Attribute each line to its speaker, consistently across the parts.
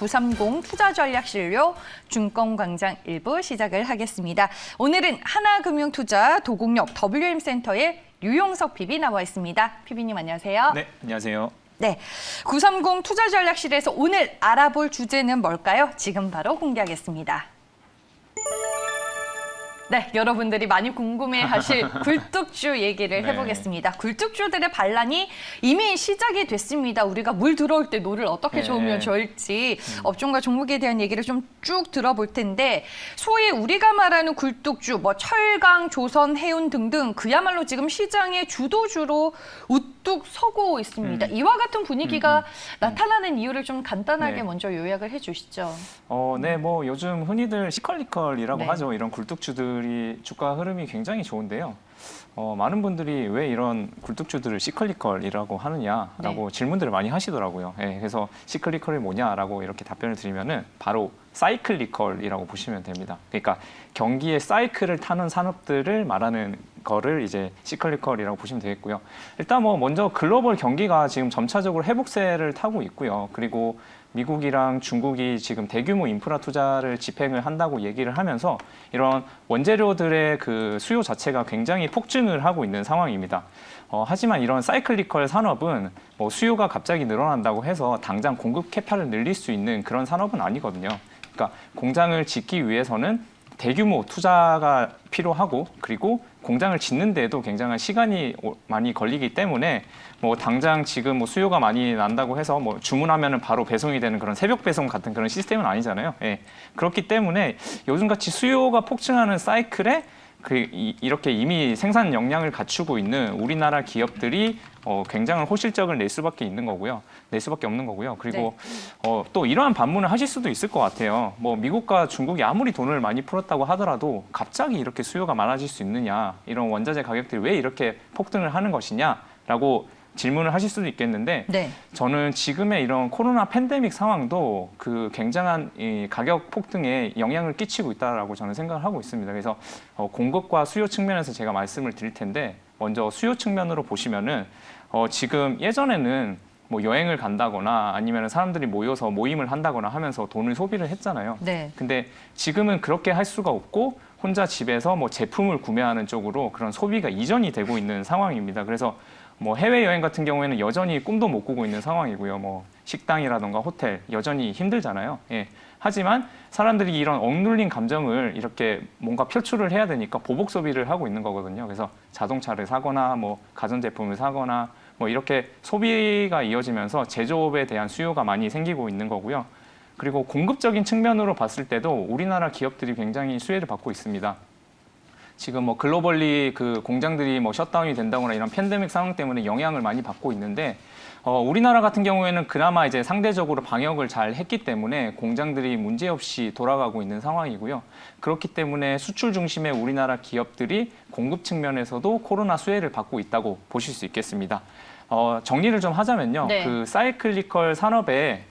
Speaker 1: 930 투자전략실료 증권광장 1부 시작을 하겠습니다. 오늘은 하나금융투자 도곡역 WM센터의 류용석 PB 나와 있습니다. PB님 안녕하세요.
Speaker 2: 네, 안녕하세요.
Speaker 1: 네, 930 투자전략실에서 오늘 알아볼 주제는 뭘까요? 지금 바로 공개하겠습니다. 네, 여러분들이 많이 궁금해하실 굴뚝주 얘기를 해보겠습니다. 굴뚝주들의 반란이 이미 시작이 됐습니다. 우리가 물 들어올 때 노를 어떻게 저으면 좋을지 업종과 종목에 대한 얘기를 좀 쭉 들어볼 텐데 소위 우리가 말하는 굴뚝주, 뭐 철강, 조선, 해운 등등 그야말로 지금 시장의 주도주로 우뚝 서고 있습니다. 이와 같은 분위기가 나타나는 이유를 좀 간단하게 먼저 요약을 해주시죠.
Speaker 2: 네, 뭐 요즘 흔히들 시컬리컬이라고
Speaker 1: 네.
Speaker 2: 하죠. 이런 굴뚝주들이 주가 흐름이 굉장히 좋은데요. 많은 분들이 왜 이런 굴뚝주들을 시컬리컬이라고 하느냐라고 질문들을 많이 하시더라고요. 그래서 시컬리컬이 뭐냐라고 이렇게 답변을 드리면은 바로 사이클리컬이라고 보시면 됩니다. 그러니까 경기의 사이클을 타는 산업들을 말하는 거를 이제 시컬리컬이라고 보시면 되겠고요. 일단 뭐 먼저 글로벌 경기가 지금 점차적으로 회복세를 타고 있고요. 그리고 미국이랑 중국이 지금 대규모 인프라 투자를 집행을 한다고 얘기를 하면서 이런 원재료들의 그 수요 자체가 굉장히 폭증을 하고 있는 상황입니다. 하지만 이런 사이클리컬 산업은 뭐 수요가 갑자기 늘어난다고 해서 당장 공급 캐파를 늘릴 수 있는 그런 산업은 아니거든요. 그러니까 공장을 짓기 위해서는 대규모 투자가 필요하고 그리고 공장을 짓는 데도 굉장한 시간이 많이 걸리기 때문에 뭐 당장 지금 뭐 수요가 많이 난다고 해서 뭐 주문하면은 바로 배송이 되는 그런 새벽 배송 같은 그런 시스템은 아니잖아요. 그렇기 때문에 요즘같이 수요가 폭증하는 사이클에 이렇게 이미 생산 역량을 갖추고 있는 우리나라 기업들이 굉장한 호실적을 낼 수밖에 없는 거고요. 그리고 또 이러한 반문을 하실 수도 있을 것 같아요. 뭐 미국과 중국이 아무리 돈을 많이 풀었다고 하더라도 갑자기 이렇게 수요가 많아질 수 있느냐, 이런 원자재 가격들이 왜 이렇게 폭등을 하는 것이냐라고 질문을 하실 수도 있겠는데 저는 지금의 이런 코로나 팬데믹 상황도 그 굉장한 이 가격 폭등에 영향을 끼치고 있다라고 저는 생각을 하고 있습니다. 그래서 공급과 수요 측면에서 제가 말씀을 드릴 텐데 먼저 수요 측면으로 보시면은 지금 예전에는 뭐 여행을 간다거나 아니면 사람들이 모여서 모임을 한다거나 하면서 돈을 소비를 했잖아요. 근데 지금은 그렇게 할 수가 없고 혼자 집에서 뭐 제품을 구매하는 쪽으로 그런 소비가 이전이 되고 있는 상황입니다. 그래서 뭐 해외여행 같은 경우에는 여전히 꿈도 못 꾸고 있는 상황이고요. 뭐 식당이라던가 호텔 여전히 힘들잖아요. 하지만 사람들이 이런 억눌린 감정을 이렇게 뭔가 표출을 해야 되니까 보복 소비를 하고 있는 거거든요. 그래서 자동차를 사거나 뭐 가전제품을 사거나 뭐 이렇게 소비가 이어지면서 제조업에 대한 수요가 많이 생기고 있는 거고요. 그리고 공급적인 측면으로 봤을 때도 우리나라 기업들이 굉장히 수혜를 받고 있습니다. 지금 뭐 글로벌리 그 공장들이 뭐 셧다운이 된다거나 이런 팬데믹 상황 때문에 영향을 많이 받고 있는데 우리나라 같은 경우에는 그나마 이제 상대적으로 방역을 잘 했기 때문에 공장들이 문제없이 돌아가고 있는 상황이고요. 그렇기 때문에 수출 중심의 우리나라 기업들이 공급 측면에서도 코로나 수혜를 받고 있다고 보실 수 있겠습니다. 정리를 좀 하자면요. 그 사이클리컬 산업에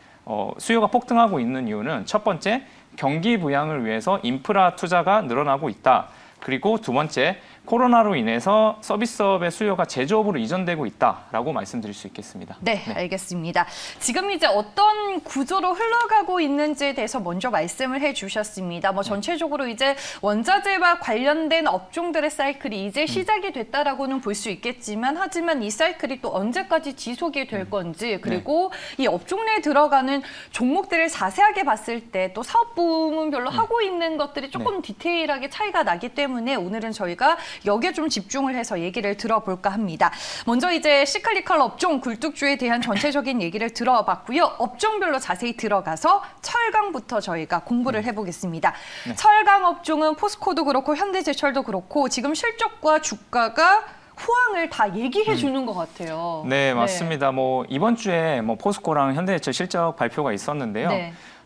Speaker 2: 수요가 폭등하고 있는 이유는 첫 번째, 경기 부양을 위해서 인프라 투자가 늘어나고 있다. 그리고 두 번째, 코로나로 인해서 서비스업의 수요가 제조업으로 이전되고 있다라고 말씀드릴 수 있겠습니다.
Speaker 1: 네, 알겠습니다. 지금 이제 어떤 구조로 흘러가고 있는지에 대해서 먼저 말씀을 해주셨습니다. 뭐 전체적으로 이제 원자재와 관련된 업종들의 사이클이 이제 시작이 됐다라고는 볼 수 있겠지만 하지만 이 사이클이 또 언제까지 지속이 될 건지 그리고 이 업종 내에 들어가는 종목들을 자세하게 봤을 때 또 사업 부문별로 하고 있는 것들이 조금 디테일하게 차이가 나기 때문에 오늘은 저희가 여기에 좀 집중을 해서 얘기를 들어볼까 합니다. 먼저 이제 시클리컬 업종 굴뚝주에 대한 전체적인 얘기를 들어봤고요. 업종별로 자세히 들어가서 철강부터 저희가 공부를 해보겠습니다. 철강 업종은 포스코도 그렇고 현대제철도 그렇고 지금 실적과 주가가 호황을 다 얘기해 주는 것 같아요.
Speaker 2: 네, 맞습니다. 뭐 이번 주에 뭐 포스코랑 현대제철 실적 발표가 있었는데요.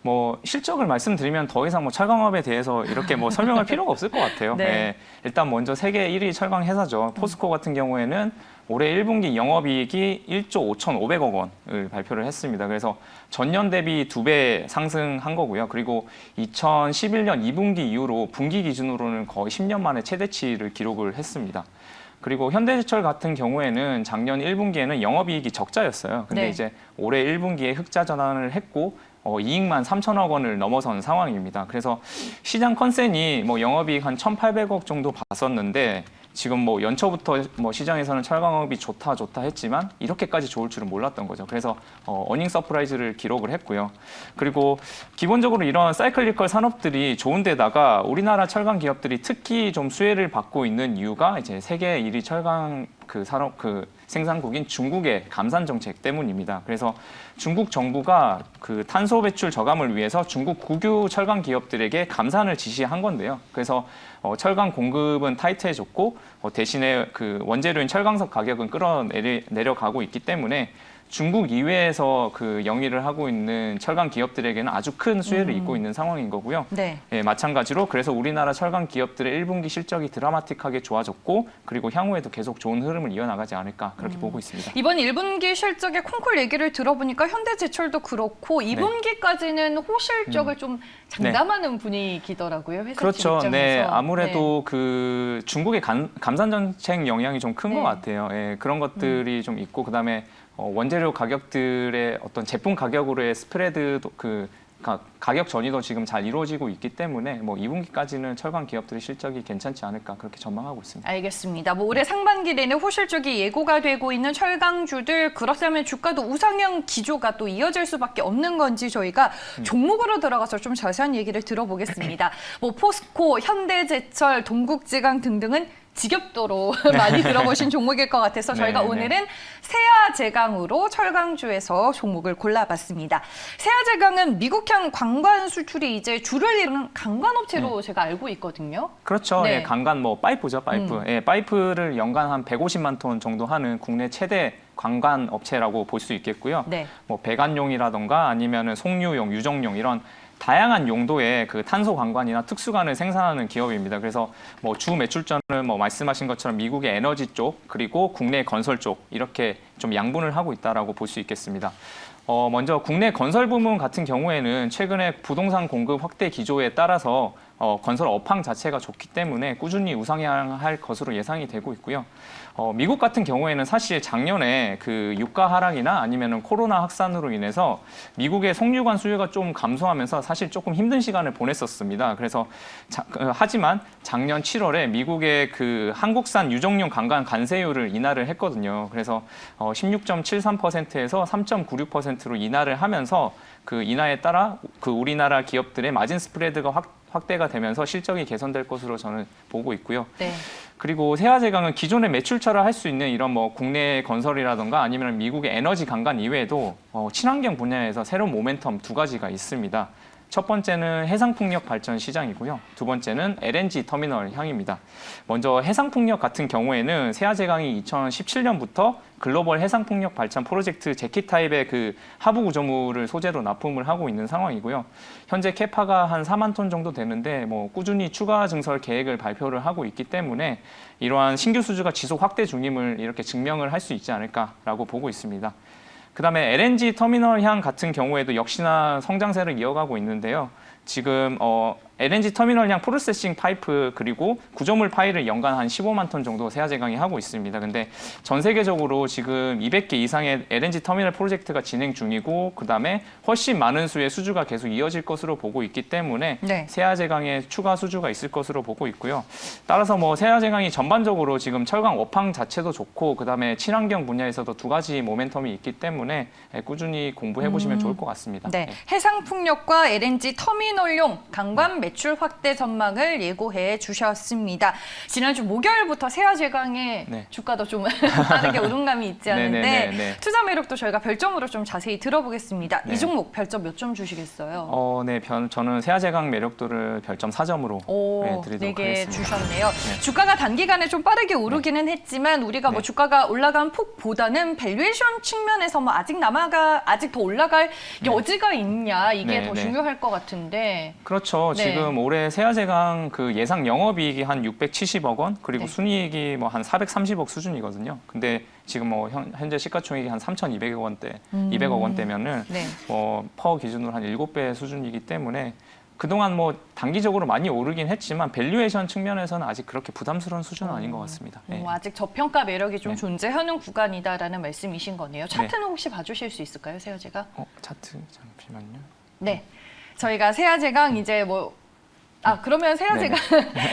Speaker 2: 뭐 실적을 말씀드리면 더 이상 뭐 철강업에 대해서 이렇게 뭐 설명할 필요가 없을 것 같아요. 일단 먼저 세계 1위 철강 회사죠. 포스코 같은 경우에는 올해 1분기 영업이익이 1조 5,500억 원을 발표를 했습니다. 그래서 전년 대비 2배 상승한 거고요. 그리고 2011년 2분기 이후로 분기 기준으로는 거의 10년 만에 최대치를 기록을 했습니다. 그리고 현대제철 같은 경우에는 작년 1분기에는 영업이익이 적자였어요. 근데 이제 올해 1분기에 흑자 전환을 했고 이익만 3천억 원을 넘어선 상황입니다. 그래서 시장 컨센이 뭐 영업이익 한 1,800억 정도 봤었는데 지금 뭐 연초부터 뭐 시장에서는 철강업이 좋다 했지만 이렇게까지 좋을 줄은 몰랐던 거죠. 그래서 어닝 서프라이즈를 기록을 했고요. 그리고 기본적으로 이런 사이클리컬 산업들이 좋은데다가 우리나라 철강 기업들이 특히 좀 수혜를 받고 있는 이유가 이제 세계 1위 철강 그 산업 그 생산국인 중국의 감산 정책 때문입니다. 그래서 중국 정부가 그 탄소 배출 저감을 위해서 중국 국유 철강 기업들에게 감산을 지시한 건데요. 그래서 철강 공급은 타이트해졌고 대신에 그 원재료인 철강석 가격은 끌어내려가고 있기 때문에 중국 이외에서 그 영위를 하고 있는 철강 기업들에게는 아주 큰 수혜를 입고 있는 상황인 거고요.
Speaker 1: 네.
Speaker 2: 예, 마찬가지로 그래서 우리나라 철강 기업들의 1분기 실적이 드라마틱하게 좋아졌고 그리고 향후에도 계속 좋은 흐름을 이어나가지 않을까 그렇게 보고 있습니다.
Speaker 1: 이번 1분기 실적의 콩쿨 얘기를 들어보니까 현대제철도 그렇고 2분기까지는 호실적을 좀 장담하는 분위기더라고요. 회사
Speaker 2: 그렇죠.
Speaker 1: 입장에서.
Speaker 2: 네, 아무래도 그 중국의 감산 정책 영향이 좀 큰 것 같아요. 예, 그런 것들이 좀 있고 그다음에 원재료 가격들의 어떤 제품 가격으로의 스프레드도 가격 전이도 지금 잘 이루어지고 있기 때문에 뭐 2분기까지는 철강 기업들의 실적이 괜찮지 않을까 그렇게 전망하고 있습니다.
Speaker 1: 알겠습니다. 뭐 올해 상반기 내내 호실적이 예고가 되고 있는 철강주들 그렇다면 주가도 우상향 기조가 또 이어질 수밖에 없는 건지 저희가 종목으로 들어가서 좀 자세한 얘기를 들어보겠습니다. 뭐 포스코, 현대제철, 동국지강 등등은 지겹도록 많이 들어보신 종목일 것 같아서 저희가 오늘은 세아제강으로 철강주에서 종목을 골라봤습니다. 세아제강은 미국형 관관 수출이 이제 주를 이루는 관관업체로 제가 알고 있거든요.
Speaker 2: 그렇죠.
Speaker 1: 네.
Speaker 2: 예, 관관 뭐 파이프죠, 파이프. 예, 파이프를 연간 한 150만 톤 정도 하는 국내 최대 관관 업체라고 볼 수 있겠고요.
Speaker 1: 네.
Speaker 2: 뭐 배관용이라던가 아니면은 송유용, 유정용 이런 다양한 용도의 그 탄소 관관이나 특수관을 생산하는 기업입니다. 그래서 뭐 주 매출전은 뭐 말씀하신 것처럼 미국의 에너지 쪽 그리고 국내 건설 쪽 이렇게 좀 양분을 하고 있다라고 볼 수 있겠습니다. 먼저 국내 건설 부문 같은 경우에는 최근에 부동산 공급 확대 기조에 따라서 건설 업황 자체가 좋기 때문에 꾸준히 우상향할 것으로 예상이 되고 있고요. 미국 같은 경우에는 사실 작년에 그 유가 하락이나 아니면은 코로나 확산으로 인해서 미국의 송유관 수요가 좀 감소하면서 사실 조금 힘든 시간을 보냈었습니다. 그래서 하지만 작년 7월에 미국의 그 한국산 유정용 관관 관세율을 인하를 했거든요. 그래서 16.73%에서 3.96%로 인하를 하면서 그 인하에 따라 그 우리나라 기업들의 마진 스프레드가 확대가 되면서 실적이 개선될 것으로 저는 보고 있고요.
Speaker 1: 네.
Speaker 2: 그리고 세아제강은 기존의 매출처를 할 수 있는 이런 뭐 국내 건설이라던가 아니면 미국의 에너지 관관 이외에도 친환경 분야에서 새로운 모멘텀 두 가지가 있습니다. 첫 번째는 해상풍력 발전 시장이고요. 두 번째는 LNG 터미널 향입니다. 먼저 해상풍력 같은 경우에는 세아제강이 2017년부터 글로벌 해상풍력 발전 프로젝트 제키타입의 그 하부 구조물을 소재로 납품을 하고 있는 상황이고요. 현재 캐파가 한 4만 톤 정도 되는데 뭐 꾸준히 추가 증설 계획을 발표를 하고 있기 때문에 이러한 신규 수주가 지속 확대 중임을 이렇게 증명을 할 수 있지 않을까라고 보고 있습니다. 그다음에 LNG 터미널향 같은 경우에도 역시나 성장세를 이어가고 있는데요. 지금 LNG 터미널향 프로세싱 파이프 그리고 구조물 파일을 연간 한 15만 톤 정도 세아제강이 하고 있습니다. 근데 전 세계적으로 지금 200개 이상의 LNG 터미널 프로젝트가 진행 중이고 그다음에 훨씬 많은 수의 수주가 계속 이어질 것으로 보고 있기 때문에 세아제강에 추가 수주가 있을 것으로 보고 있고요. 따라서 뭐 세아제강이 전반적으로 지금 철강 업황 자체도 좋고 그다음에 친환경 분야에서도 두 가지 모멘텀이 있기 때문에 꾸준히 공부해 보시면 좋을 것 같습니다.
Speaker 1: 네. 해상풍력과 LNG 터미널용 관관 매출 확대 전망을 예고해 주셨습니다. 지난주 목요일부터 세아제강의 주가도 좀 빠르게 오름감이 있지 않은데 투자 매력도 저희가 별점으로 좀 자세히 들어보겠습니다. 이 종목 별점 몇 점 주시겠어요?
Speaker 2: 네, 저는 세아제강 매력도를 별점 4점으로 드리도록
Speaker 1: 4개
Speaker 2: 하겠습니다.
Speaker 1: 주셨네요. 주가가 단기간에 좀 빠르게 오르기는 했지만 우리가 뭐 주가가 올라간 폭보다는 밸류에이션 측면에서 뭐 아직 더 올라갈 여지가 있냐 이게 더 중요할 것 같은데.
Speaker 2: 그렇죠. 지금 올해 세아제강 그 예상 영업이익이 한 670억 원 그리고 순이익이 뭐 한 430억 수준이거든요. 근데 지금 뭐 현재 시가총액이 한 3,200억 원대, 200억 원대면은 퍼 기준으로 한 7배 수준이기 때문에 그동안 뭐 단기적으로 많이 오르긴 했지만 밸류에이션 측면에서는 아직 그렇게 부담스러운 수준은 아닌 것 같습니다.
Speaker 1: 아직 저평가 매력이 좀 존재하는 구간이다라는 말씀이신 거네요. 차트는 혹시 봐주실 수 있을까요, 세아제가?
Speaker 2: 차트 잠시만요.
Speaker 1: 네. 저희가 세아제강 이제 그러면 세아제강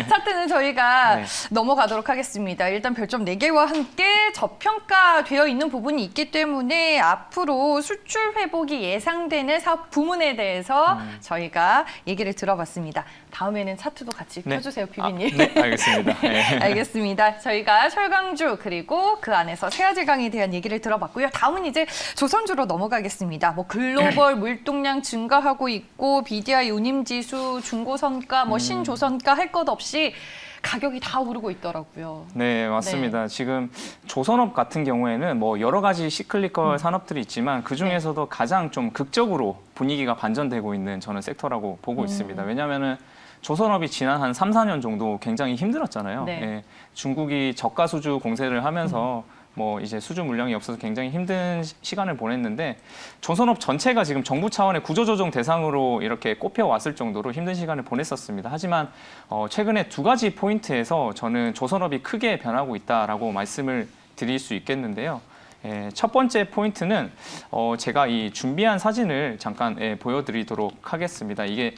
Speaker 1: 차트는 저희가
Speaker 2: 네.
Speaker 1: 넘어가도록 하겠습니다. 일단 별점 4개와 함께 저평가되어 있는 부분이 있기 때문에 앞으로 수출 회복이 예상되는 사업 부문에 대해서 저희가 얘기를 들어봤습니다. 다음에는 차트도 같이
Speaker 2: 네.
Speaker 1: 펴주세요, PB님.
Speaker 2: 네, 알겠습니다. 네.
Speaker 1: 알겠습니다. 저희가 철강주 그리고 그 안에서 세아제강에 대한 얘기를 들어봤고요. 다음은 이제 조선주로 넘어가겠습니다. 글로벌 물동량 증가하고 있고 BDI 운임지수 중고선가 신조선가 할 것 없이 가격이 다 오르고 있더라고요.
Speaker 2: 네, 맞습니다. 지금 조선업 같은 경우에는 여러 가지 시클리컬 산업들이 있지만 그 중에서도 가장 좀 극적으로 분위기가 반전되고 있는 저는 섹터라고 보고 있습니다. 왜냐하면은 조선업이 지난 한 3, 4년 정도 굉장히 힘들었잖아요.
Speaker 1: 네.
Speaker 2: 예, 중국이 저가 수주 공세를 하면서 이제 수주 물량이 없어서 굉장히 힘든 시간을 보냈는데 조선업 전체가 지금 정부 차원의 구조조정 대상으로 이렇게 꼽혀왔을 정도로 힘든 시간을 보냈었습니다. 하지만 최근에 2가지 포인트에서 저는 조선업이 크게 변하고 있다라고 말씀을 드릴 수 있겠는데요. 첫 번째 포인트는 제가 이 준비한 사진을 잠깐 보여드리도록 하겠습니다. 이게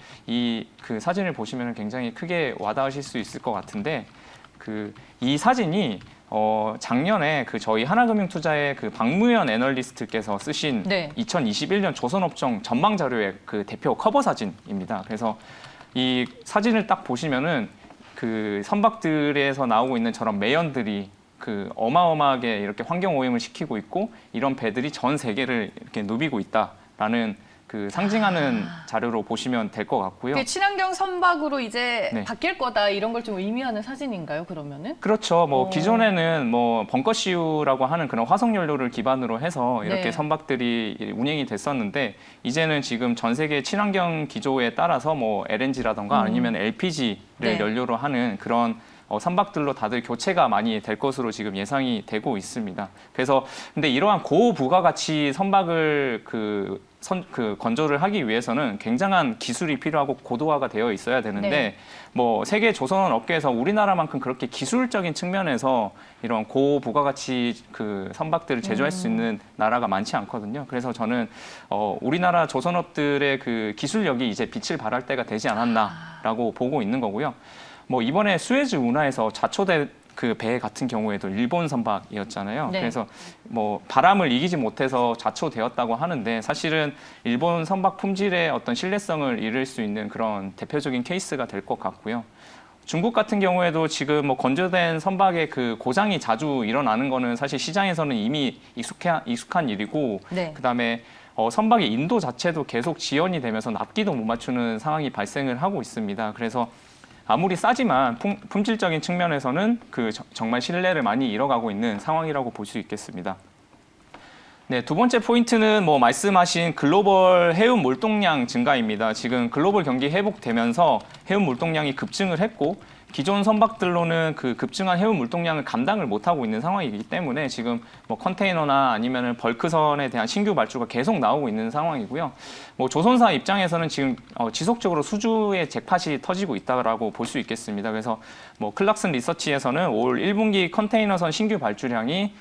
Speaker 2: 그 사진을 보시면 굉장히 크게 와닿으실 수 있을 것 같은데 이 사진이 작년에 저희 하나금융투자의 박무현 애널리스트께서 쓰신 2021년 조선업종 전망 자료의 대표 커버 사진입니다. 그래서 이 사진을 딱 보시면은 선박들에서 나오고 있는 저런 매연들이 어마어마하게 이렇게 환경 오염을 시키고 있고 이런 배들이 전 세계를 이렇게 누비고 있다라는 상징하는 자료로 보시면 될 것 같고요.
Speaker 1: 친환경 선박으로 이제 바뀔 거다 이런 걸 좀 의미하는 사진인가요, 그러면은?
Speaker 2: 그렇죠. 기존에는 벙커시유라고 하는 그런 화석 연료를 기반으로 해서 이렇게 선박들이 운행이 됐었는데 이제는 지금 전 세계 친환경 기조에 따라서 LNG라던가 아니면 LPG를 연료로 하는 그런 선박들로 다들 교체가 많이 될 것으로 지금 예상이 되고 있습니다. 그래서 근데 이러한 고부가가치 선박을 건조를 하기 위해서는 굉장한 기술이 필요하고 고도화가 되어 있어야 되는데 세계 조선 업계에서 우리나라만큼 그렇게 기술적인 측면에서 이런 고부가가치 선박들을 제조할 수 있는 나라가 많지 않거든요. 그래서 저는 우리나라 조선업들의 기술력이 이제 빛을 발할 때가 되지 않았나라고 보고 있는 거고요. 이번에 수에즈 운하에서 자초된 배 같은 경우에도 일본 선박이었잖아요. 그래서 바람을 이기지 못해서 자초되었다고 하는데 사실은 일본 선박 품질의 어떤 신뢰성을 잃을 수 있는 그런 대표적인 케이스가 될 것 같고요. 중국 같은 경우에도 지금 건조된 선박의 고장이 자주 일어나는 거는 사실 시장에서는 이미 익숙한 일이고 그다음에 선박의 인도 자체도 계속 지연이 되면서 납기도 못 맞추는 상황이 발생을 하고 있습니다. 그래서 아무리 싸지만 품질적인 측면에서는 정말 신뢰를 많이 잃어가고 있는 상황이라고 볼 수 있겠습니다. 네, 두 번째 포인트는 말씀하신 글로벌 해운 몰동량 증가입니다. 지금 글로벌 경기 회복되면서 해운 몰동량이 급증을 했고 기존 선박들로는 급증한 해운 물동량을 감당을 못하고 있는 상황이기 때문에 지금 컨테이너나 아니면 벌크선에 대한 신규 발주가 계속 나오고 있는 상황이고요. 조선사 입장에서는 지금 지속적으로 수주의 잭팟이 터지고 있다라고 볼 수 있겠습니다. 그래서 클락슨 리서치에서는 올 1분기 컨테이너선 신규 발주량이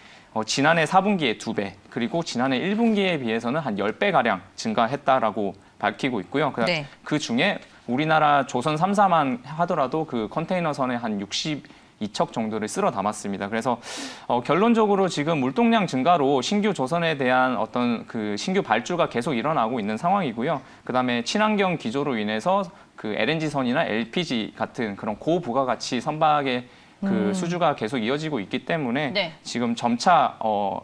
Speaker 2: 지난해 4분기의 2배, 그리고 지난해 1분기에 비해서는 한 10배가량 증가했다라고 밝히고 있고요. 그 중에 우리나라 조선 3사만 하더라도 컨테이너선에 한 62척 정도를 쓸어 담았습니다. 그래서 결론적으로 지금 물동량 증가로 신규 조선에 대한 어떤 신규 발주가 계속 일어나고 있는 상황이고요. 그다음에 친환경 기조로 인해서 LNG선이나 LPG 같은 그런 고부가가치 선박의 수주가 계속 이어지고 있기 때문에 지금 점차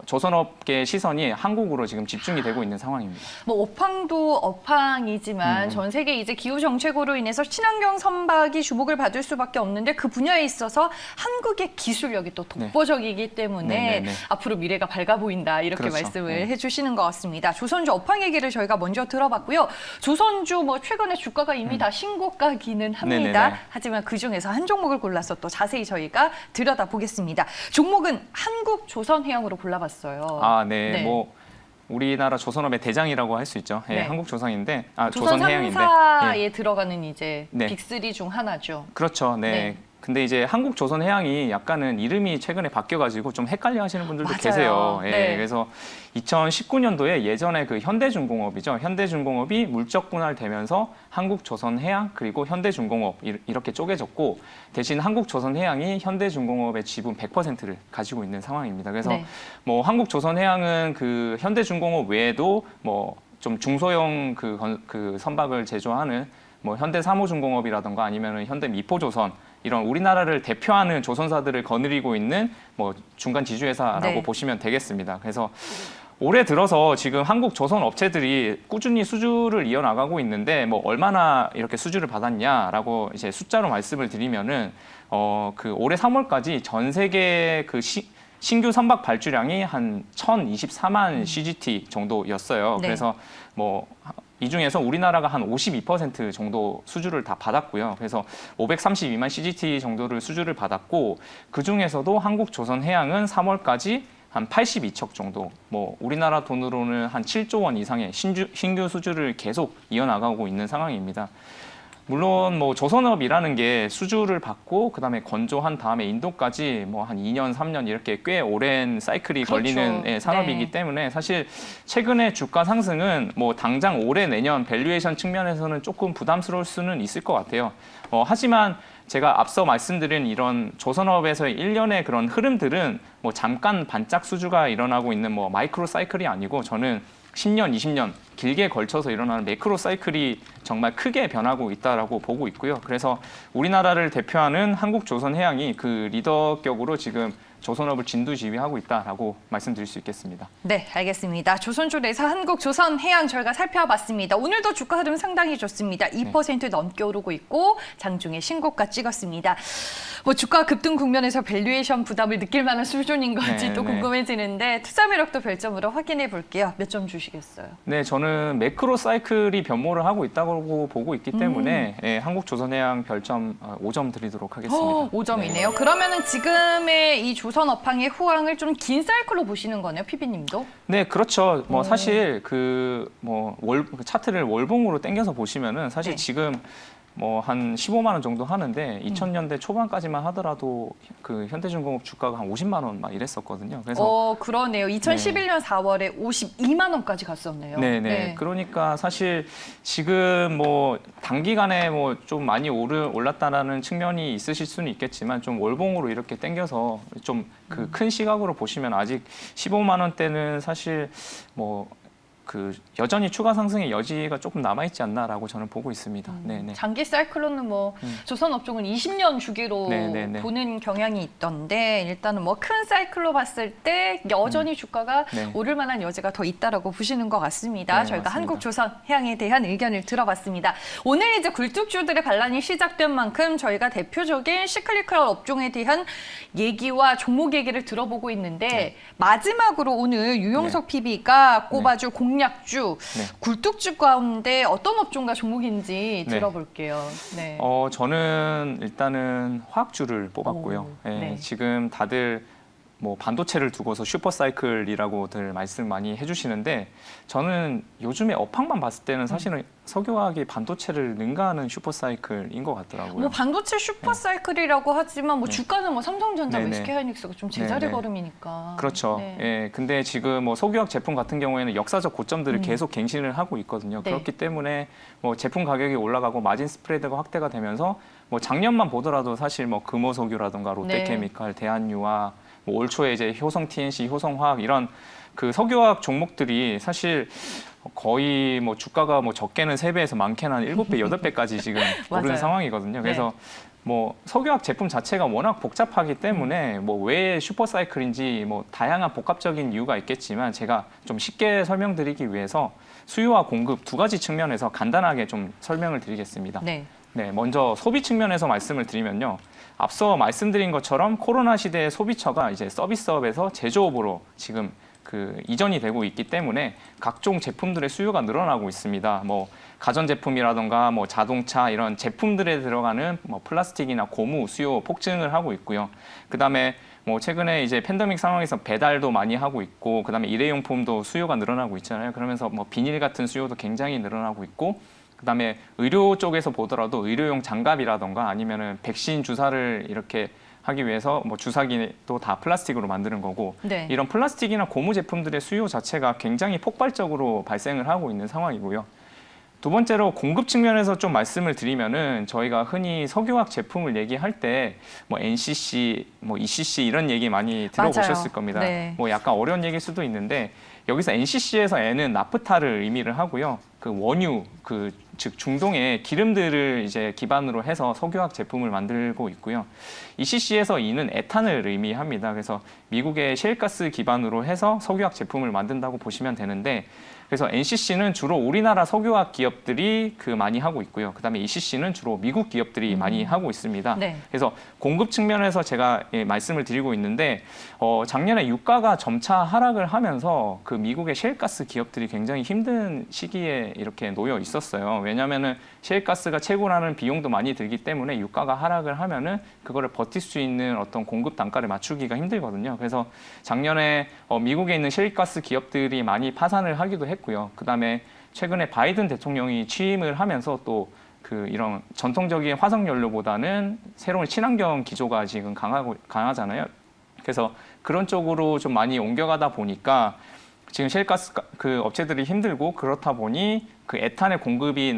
Speaker 2: 조선업계의 시선이 한국으로 지금 집중이 되고 있는 상황입니다.
Speaker 1: 업황도 업황이지만 전 세계 이제 기후 정책으로 인해서 친환경 선박이 주목을 받을 수밖에 없는데 그 분야에 있어서 한국의 기술력이 또 독보적이기 때문에 앞으로 미래가 밝아 보인다 이렇게 말씀을 해주시는 것 같습니다. 조선주 업황 얘기를 저희가 먼저 들어봤고요. 조선주 최근에 주가가 이미 다 신고가기는 합니다. 하지만 그 중에서 한 종목을 골라서 또 자세히 저희가 들여다보겠습니다. 종목은 한국조선해양으로 골라봤어요.
Speaker 2: 우리나라 조선업의 대장이라고 할 수 있죠. 한국조선인데,
Speaker 1: 조선
Speaker 2: 조선해양인데.
Speaker 1: 3사에 들어가는 이제 빅3 중 하나죠.
Speaker 2: 그렇죠. 근데 이제 한국조선해양이 약간은 이름이 최근에 바뀌어가지고 좀 헷갈려 하시는 분들도
Speaker 1: 맞아요.
Speaker 2: 계세요. 예,
Speaker 1: 네.
Speaker 2: 그래서 2019년도에 예전에 그 현대중공업이죠. 현대중공업이 물적 분할되면서 한국조선해양 그리고 현대중공업 이렇게 쪼개졌고 대신 한국조선해양이 현대중공업의 지분 100%를 가지고 있는 상황입니다. 그래서
Speaker 1: 네.
Speaker 2: 뭐 한국조선해양은 그 현대중공업 외에도 뭐 좀 중소형 그 선박을 제조하는 뭐 현대사무중공업이라던가 아니면은 현대미포조선 이런 우리나라를 대표하는 조선사들을 거느리고 있는 뭐 중간 지주회사라고
Speaker 1: 네.
Speaker 2: 보시면 되겠습니다. 그래서 올해 들어서 지금 한국 조선 업체들이 꾸준히 수주를 이어나가고 있는데 뭐 얼마나 이렇게 수주를 받았냐라고 이제 숫자로 말씀을 드리면은 그 올해 3월까지 전 세계 그 신규 선박 발주량이 한 1,024만 CGT 정도였어요.
Speaker 1: 네.
Speaker 2: 그래서 뭐 이 중에서 우리나라가 한 52% 정도 수주를 다 받았고요. 그래서 532만 CGT 정도를 수주를 받았고 그 중에서도 한국조선해양은 3월까지 한 82척 정도, 뭐 우리나라 돈으로는 한 7조 원 이상의 신규 수주를 계속 이어나가고 있는 상황입니다. 물론 뭐 조선업이라는 게 수주를 받고 그다음에 건조한 다음에 인도까지 뭐 한 2년, 3년 이렇게 꽤 오랜 사이클이
Speaker 1: 그렇죠.
Speaker 2: 걸리는 산업이기
Speaker 1: 네.
Speaker 2: 때문에 사실 최근에 주가 상승은 뭐 당장 올해 내년 밸류에이션 측면에서는 조금 부담스러울 수는 있을 것 같아요. 하지만 제가 앞서 말씀드린 이런 조선업에서의 일련의 그런 흐름들은 뭐 잠깐 반짝 수주가 일어나고 있는 뭐 마이크로 사이클이 아니고 저는 10년, 20년 길게 걸쳐서 일어나는 매크로 사이클이 정말 크게 변하고 있다라고 보고 있고요. 그래서 우리나라를 대표하는 한국조선해양이 그 리더격으로 지금 조선업을 진두지휘하고 있다라고 말씀드릴 수 있겠습니다.
Speaker 1: 네, 알겠습니다. 조선주에서 한국조선해양 저희가 살펴봤습니다. 오늘도 주가 흐름 상당히 좋습니다. 2% 넘게 오르고 있고 장중에 신고가 찍었습니다. 뭐 주가 급등 국면에서 밸류에이션 부담을 느낄 만한 수준인 건지
Speaker 2: 네,
Speaker 1: 또
Speaker 2: 네.
Speaker 1: 궁금해지는데 투자 매력도 별점으로 확인해 볼게요. 몇 점 주시겠어요?
Speaker 2: 네, 저는 매크로 사이클이 변모를 하고 있다고 보고 있기 때문에 한국조선해양 별점 5점 드리도록 하겠습니다.
Speaker 1: 5점이네요. 그러면은 지금의 이 조선 업황의 후황을 좀 긴 사이클로 보시는 거네요, 피비님도?
Speaker 2: 네, 그렇죠. 뭐 사실 그 차트를 월봉으로 당겨서 보시면은 사실
Speaker 1: 네.
Speaker 2: 지금 뭐 한 15만 원 정도 하는데 2000년대 초반까지만 하더라도 그 현대중공업 주가가 한 50만 원 막 이랬었거든요. 그래서
Speaker 1: 그러네요. 2011년 4월에 52만 원까지 갔었네요.
Speaker 2: 네네. 그러니까 사실 지금 뭐 단기간에 뭐 좀 많이 올랐다라는 측면이 있으실 수는 있겠지만 좀 월봉으로 이렇게 당겨서 좀 그 큰 시각으로 보시면 아직 15만 원대는 사실 뭐 그 여전히 추가 상승의 여지가 조금 남아있지 않나라고 저는 보고 있습니다. 네네.
Speaker 1: 장기 사이클로는 뭐 조선 업종은 20년 주기로
Speaker 2: 네네네.
Speaker 1: 보는 경향이 있던데 일단은 뭐 큰 사이클로 봤을 때 여전히 주가가
Speaker 2: 네.
Speaker 1: 오를 만한 여지가 더 있다라고 보시는 것 같습니다.
Speaker 2: 네,
Speaker 1: 저희가
Speaker 2: 맞습니다.
Speaker 1: 한국조선해양에 대한 의견을 들어봤습니다. 오늘 이제 굴뚝주들의 반란이 시작된 만큼 저희가 대표적인 시클리컬 업종에 대한 얘기와 종목 얘기를 들어보고 있는데 마지막으로 오늘 유용석 PB가 꼽아줄 공략주, 굴뚝주 가운데 어떤 업종과 종목인지
Speaker 2: 네.
Speaker 1: 들어볼게요. 네.
Speaker 2: 저는 일단은 화학주를 뽑았고요.
Speaker 1: 오,
Speaker 2: 예,
Speaker 1: 네.
Speaker 2: 지금 다들 뭐 반도체를 두고서 슈퍼사이클이라고들 말씀 많이 해주시는데 저는 요즘에 업황만 봤을 때는 사실은 석유화학이 반도체를 능가하는 슈퍼사이클인 것 같더라고요.
Speaker 1: 뭐 반도체 슈퍼 사이클이라고 하지만 뭐 주가는 뭐 삼성전자,
Speaker 2: 네네.
Speaker 1: SK하이닉스가 좀 제자리
Speaker 2: 네네.
Speaker 1: 걸음이니까.
Speaker 2: 그렇죠.
Speaker 1: 네.
Speaker 2: 예, 근데 지금 뭐 석유화학 제품 같은 경우에는 역사적 고점들을 계속 갱신을 하고 있거든요.
Speaker 1: 네.
Speaker 2: 그렇기 때문에 뭐 제품 가격이 올라가고 마진 스프레드가 확대가 되면서 뭐 작년만 보더라도 사실 뭐 금호석유라든가 롯데케미칼, 대한유화, 뭐 올 초에 이제 효성 TNC, 효성화학 이런 그 석유화학 종목들이 사실 거의 뭐 주가가 뭐 적게는 3배에서 많게는 한 7배, 8배까지 지금 오른
Speaker 1: 맞아요.
Speaker 2: 상황이거든요. 그래서 뭐 석유화학 제품 자체가 워낙 복잡하기 때문에 뭐 왜 슈퍼사이클인지 뭐 다양한 복합적인 이유가 있겠지만 제가 좀 쉽게 설명드리기 위해서 수요와 공급 두 가지 측면에서 간단하게 좀 설명을 드리겠습니다.
Speaker 1: 네.
Speaker 2: 네, 먼저 소비 측면에서 말씀을 드리면요. 앞서 말씀드린 것처럼 코로나 시대의 소비처가 이제 서비스업에서 제조업으로 지금 그 이전이 되고 있기 때문에 각종 제품들의 수요가 늘어나고 있습니다. 뭐 가전제품이라던가 뭐 자동차 이런 제품들에 들어가는 뭐 플라스틱이나 고무 수요 폭증을 하고 있고요. 그다음에 뭐 최근에 이제 팬데믹 상황에서 배달도 많이 하고 있고 그다음에 일회용품도 수요가 늘어나고 있잖아요. 그러면서 뭐 비닐 같은 수요도 굉장히 늘어나고 있고 그다음에 의료 쪽에서 보더라도 의료용 장갑이라던가 아니면은 백신 주사를 이렇게 하기 위해서 뭐 주사기도 다 플라스틱으로 만드는 거고
Speaker 1: 네.
Speaker 2: 이런 플라스틱이나 고무 제품들의 수요 자체가 굉장히 폭발적으로 발생을 하고 있는 상황이고요. 두 번째로 공급 측면에서 좀 말씀을 드리면은 저희가 흔히 석유화학 제품을 얘기할 때 뭐 NCC, 뭐 ECC 이런 얘기 많이 들어보셨을
Speaker 1: 맞아요.
Speaker 2: 겁니다.
Speaker 1: 네.
Speaker 2: 뭐 약간 어려운 얘기일 수도 있는데 여기서 NCC에서 N은 나프타를 의미를 하고요. 그 원유, 즉 중동의 기름들을 이제 기반으로 해서 석유화학 제품을 만들고 있고요. ECC에서 E는 에탄을 의미합니다. 그래서 미국의 셰일가스 기반으로 해서 석유화학 제품을 만든다고 보시면 되는데 그래서 NCC는 주로 우리나라 석유화학 기업들이 많이 하고 있고요. 그다음에 ECC는 주로 미국 기업들이 많이 하고 있습니다.
Speaker 1: 네.
Speaker 2: 그래서 공급 측면에서 제가 말씀을 드리고 있는데 작년에 유가가 점차 하락을 하면서 그 미국의 셰일가스 기업들이 굉장히 힘든 시기에 이렇게 놓여 있었어요. 왜냐하면은 셰일가스가 채굴하는 비용도 많이 들기 때문에 유가가 하락을 하면은 그거를 버틸 수 있는 어떤 공급 단가를 맞추기가 힘들거든요. 그래서 작년에 미국에 있는 셰일가스 기업들이 많이 파산을 하기도 했고요. 그다음에 최근에 바이든 대통령이 취임을 하면서 또 이런 전통적인 화석 연료보다는 새로운 친환경 기조가 지금 강하잖아요. 그래서 그런 쪽으로 좀 많이 옮겨가다 보니까 지금 셰일가스 업체들이 힘들고 그렇다 보니 에탄의 공급이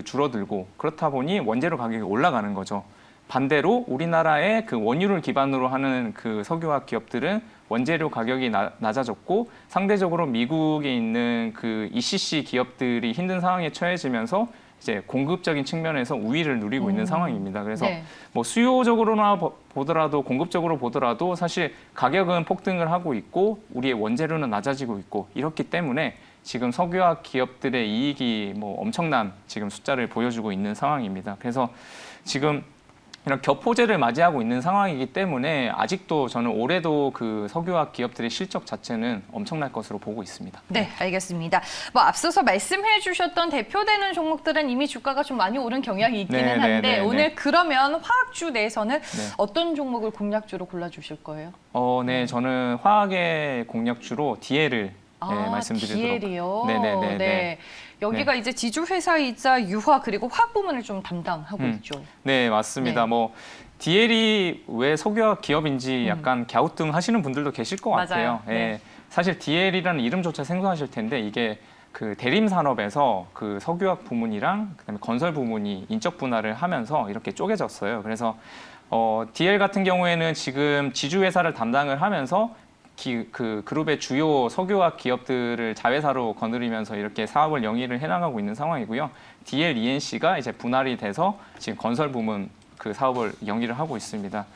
Speaker 2: 줄어들고 그렇다 보니 원재료 가격이 올라가는 거죠. 반대로 우리나라의 원유를 기반으로 하는 석유화학 기업들은 원재료 가격이 낮아졌고 상대적으로 미국에 있는 ECC 기업들이 힘든 상황에 처해지면서 이제 공급적인 측면에서 우위를 누리고 있는 상황입니다. 그래서
Speaker 1: 네.
Speaker 2: 뭐 수요적으로나 보더라도 공급적으로 보더라도 사실 가격은 폭등을 하고 있고 우리의 원재료는 낮아지고 있고 이렇기 때문에 지금 석유화학 기업들의 이익이 뭐 엄청난 지금 숫자를 보여주고 있는 상황입니다. 그래서 지금 이런 격포제를 맞이하고 있는 상황이기 때문에 아직도 저는 올해도 석유화학 기업들의 실적 자체는 엄청날 것으로 보고 있습니다.
Speaker 1: 네, 알겠습니다. 뭐 앞서서 말씀해 주셨던 대표되는 종목들은 이미 주가가 좀 많이 오른 경향이 있기는 한데 오늘 그러면 화학주 내에서는 어떤 종목을 공략주로 골라주실 거예요?
Speaker 2: 네, 저는 화학의 공략주로 DL을 말씀드리도록.
Speaker 1: DL이요?
Speaker 2: 네네네.
Speaker 1: 네. 여기가 이제 지주 회사이자 유화 그리고 화학 부문을 좀 담당하고 있죠.
Speaker 2: 네, 맞습니다.
Speaker 1: 네.
Speaker 2: 뭐 DL이 왜 석유화학 기업인지 약간 갸우뚱하시는 분들도 계실 것 같아요.
Speaker 1: 맞아요. 네.
Speaker 2: 사실 DL이라는 이름조차 생소하실 텐데 이게 대림 산업에서 석유화학 부문이랑 그다음에 건설 부문이 인적 분할을 하면서 이렇게 쪼개졌어요. 그래서 DL 같은 경우에는 지금 지주 회사를 담당을 하면서 그룹의 주요 석유화학 기업들을 자회사로 거느리면서 이렇게 사업을 영위를 해나가고 있는 상황이고요. DL ENC가 이제 분할이 돼서 지금 건설 부문 사업을 영위를 하고 있습니다.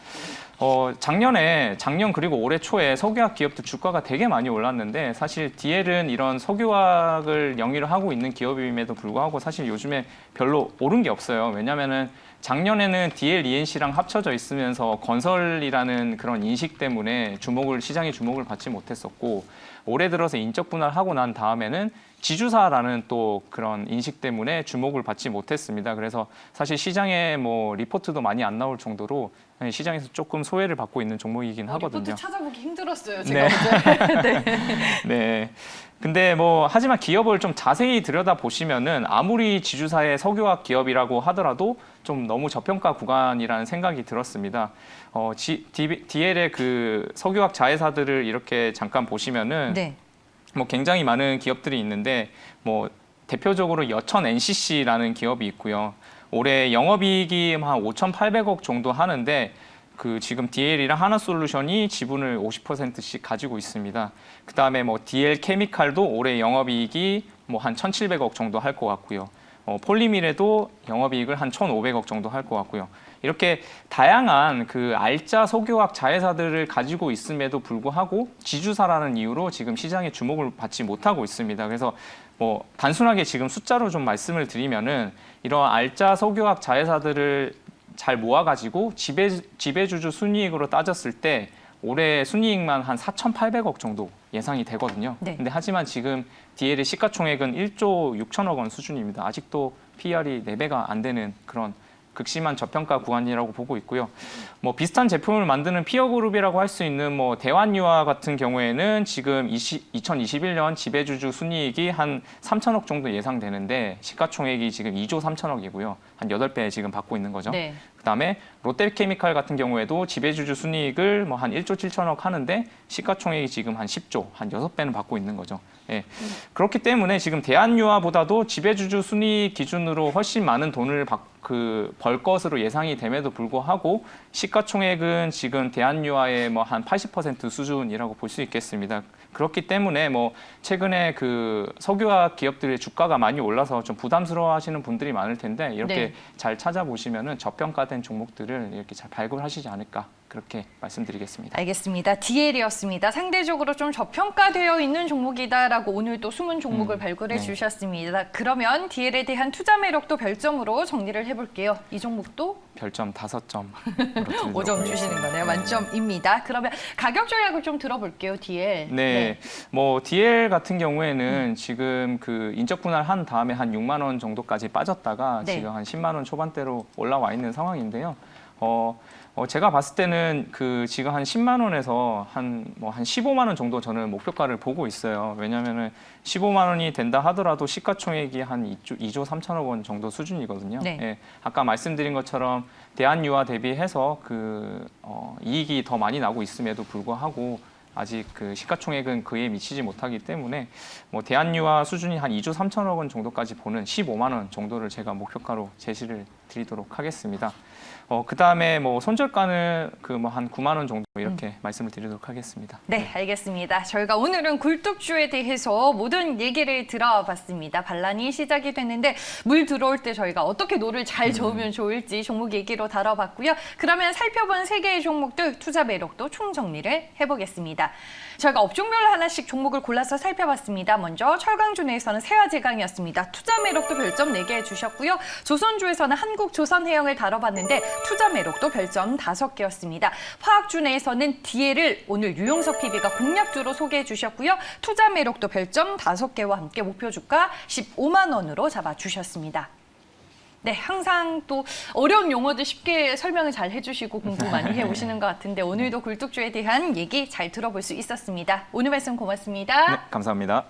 Speaker 2: 작년 그리고 올해 초에 석유화학 기업들 주가가 되게 많이 올랐는데 사실 DL은 이런 석유화학을 영위를 하고 있는 기업임에도 불구하고 사실 요즘에 별로 오른 게 없어요. 왜냐면은 작년에는 DL, ENC랑 합쳐져 있으면서 건설이라는 그런 인식 때문에 시장의 주목을 받지 못했었고 올해 들어서 인적 분할하고 난 다음에는 지주사라는 또 그런 인식 때문에 주목을 받지 못했습니다. 그래서 사실 시장에 뭐 리포트도 많이 안 나올 정도로 시장에서 조금 소외를 받고 있는 종목이긴 하거든요.
Speaker 1: 리포트 찾아보기 힘들었어요, 제가 어제. 네.
Speaker 2: 네. 근데 하지만 기업을 좀 자세히 들여다 보시면은 아무리 지주사의 석유화학 기업이라고 하더라도 좀 너무 저평가 구간이라는 생각이 들었습니다. DL의 석유화학 자회사들을 이렇게 잠깐 보시면은
Speaker 1: 네.
Speaker 2: 뭐 굉장히 많은 기업들이 있는데 뭐 대표적으로 여천 NCC라는 기업이 있고요. 올해 영업이익이 한 5,800억 정도 하는데 지금 DL이랑 하나솔루션이 지분을 50%씩 가지고 있습니다. 그다음에 뭐 DL 케미칼도 올해 영업이익이 뭐 한 1,700억 정도 할 것 같고요. 폴리밀에도 영업이익을 한 1,500억 정도 할 것 같고요. 이렇게 다양한 알짜 석유화학 자회사들을 가지고 있음에도 불구하고 지주사라는 이유로 지금 시장의 주목을 받지 못하고 있습니다. 그래서 뭐 단순하게 지금 숫자로 좀 말씀을 드리면은 이런 알짜 석유화학 자회사들을 잘 모아가지고 지배주주 순이익으로 따졌을 때 올해 순이익만 한 4,800억 정도 예상이 되거든요.
Speaker 1: 네.
Speaker 2: 근데 하지만 지금 DL의 시가총액은 1조 6천억 원 수준입니다. 아직도 PR이 4배가 안 되는 그런 극심한 저평가 구간이라고 보고 있고요. 뭐 비슷한 제품을 만드는 피어그룹이라고 할 수 있는 뭐 대환유화 같은 경우에는 지금 2021년 지배주주 순이익이 한 3천억 정도 예상되는데 시가총액이 지금 2조 3천억이고요. 한 8배 지금 받고 있는 거죠.
Speaker 1: 네.
Speaker 2: 그다음에 롯데케미칼 같은 경우에도 지배주주 순이익을 뭐 한 1조 7천억 하는데 시가총액이 지금 한 10조, 한 6배는 받고 있는 거죠. 예. 그렇기 때문에 지금 대한유화보다도 지배주주 순이익 기준으로 훨씬 많은 돈을 벌 것으로 예상이 됨에도 불구하고 시가총액은 지금 대한유화의 뭐 한 80% 수준이라고 볼 수 있겠습니다. 그렇기 때문에 뭐 최근에 그 석유화학 기업들의 주가가 많이 올라서 좀 부담스러워하시는 분들이 많을 텐데 이렇게
Speaker 1: 네.
Speaker 2: 잘 찾아보시면은 저평가된 종목들을 이렇게 잘 발굴하시지 않을까 그렇게 말씀드리겠습니다.
Speaker 1: 알겠습니다. DL이었습니다. 상대적으로 좀 저평가되어 있는 종목이다라고 오늘 또 숨은 종목을 발굴해
Speaker 2: 네.
Speaker 1: 주셨습니다. 그러면 DL에 대한 투자 매력도 별점으로 정리를 해볼게요. 이 종목도
Speaker 2: 별점 5점.
Speaker 1: 5점 주시는 거네요. 만점입니다. 그러면 가격 전략을 좀 들어볼게요. DL.
Speaker 2: 네, 뭐 DL 같은 경우에는 지금 그 인적 분할한 다음에 한 6만 원 정도까지 빠졌다가
Speaker 1: 네.
Speaker 2: 지금 한 10만 원 초반대로 올라와 있는 상황인데요. 제가 봤을 때는 그 지금 한 10만 원에서 한 15만 원 정도 저는 목표가를 보고 있어요. 왜냐하면은 15만 원이 된다 하더라도 시가총액이 한 2조 3천억 원 정도 수준이거든요.
Speaker 1: 네.
Speaker 2: 예, 아까 말씀드린 것처럼 대한유화 대비해서 이익이 더 많이 나고 있음에도 불구하고 아직 그 시가총액은 그에 미치지 못하기 때문에 뭐 대한유화 수준이 한 2조 3천억 원 정도까지 보는 15만 원 정도를 제가 목표가로 제시를 드리도록 하겠습니다. 그다음에 뭐 손절가는 그 뭐 한 9만 원 정도 이렇게 말씀을 드리도록 하겠습니다.
Speaker 1: 네, 알겠습니다. 저희가 오늘은 굴뚝주에 대해서 모든 얘기를 들어봤습니다. 반란이 시작이 됐는데 물 들어올 때 저희가 어떻게 노를 잘 저으면 좋을지 종목 얘기로 다뤄봤고요. 그러면 살펴본 3개의 종목들 투자 매력도 총정리를 해보겠습니다. 저희가 업종별로 하나씩 종목을 골라서 살펴봤습니다. 먼저 철강주내에서는 세화제강이었습니다. 투자 매력도 별점 4개 주셨고요. 조선주에서는 한국조선해양을 다뤄봤는데 투자 매력도 별점 5개였습니다. 화학주내에서는 DL을 오늘 유용석 PB가 공략주로 소개해 주셨고요. 투자 매력도 별점 5개와 함께 목표 주가 15만 원으로 잡아주셨습니다. 네, 항상 또 어려운 용어들 쉽게 설명을 잘 해주시고 공부 많이 해오시는 것 같은데 오늘도 굴뚝주에 대한 얘기 잘 들어볼 수 있었습니다. 오늘 말씀 고맙습니다.
Speaker 2: 네, 감사합니다.